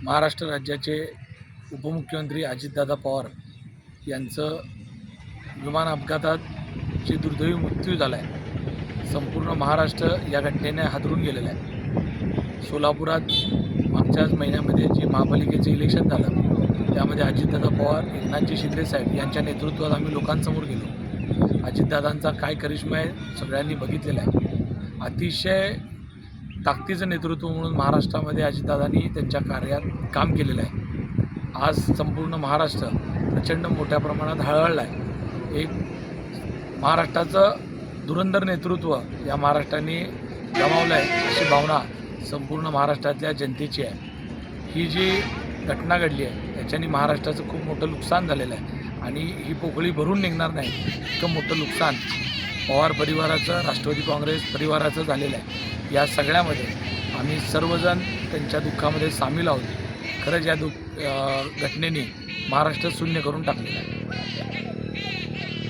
महाराष्ट्र राज्याचे उपमुख्यमंत्री अजितदादा पवार यांचं विमान अपघातात जे दुर्दैवी मृत्यू झाला आहे, संपूर्ण महाराष्ट्र या घटनेने हादरून गेलेला आहे। सोलापुरात मागच्याच महिन्यामध्ये जे महापालिकेचं इलेक्शन झालं त्यामध्ये अजितदादा पवार, एकनाथजी शिंदे साहेब यांच्या नेतृत्वात आम्ही लोकांसमोर गेलो। अजितदादांचा काय करिश्मा आहे सगळ्यांनी बघितलेला आहे। अतिशय ताकदीचं नेतृत्व म्हणून महाराष्ट्रामध्ये अजितदादांनी त्यांच्या कार्यात काम केलेलं आहे। आज संपूर्ण महाराष्ट्र प्रचंड मोठ्या प्रमाणात हळहळला आहे। एक महाराष्ट्राचं धुरंधर नेतृत्व या महाराष्ट्राने गमावलं आहे अशी भावना संपूर्ण महाराष्ट्रातल्या जनतेची आहे। ही जी घटना घडली आहे याच्याने महाराष्ट्राचं खूप मोठं नुकसान झालेलं आहे आणि ही पोकळी भरून निघणार नाही इतकं मोठं नुकसान पवार परिवाराचं, राष्ट्रवादी काँग्रेस परिवाराचं झालेलं आहे। या सगळ्यामध्ये आम्ही सर्वजण त्यांच्या दुःखामध्ये सामील आहोत। खरंच या घटनेने महाराष्ट्र शून्य करून टाकलेलं आहे।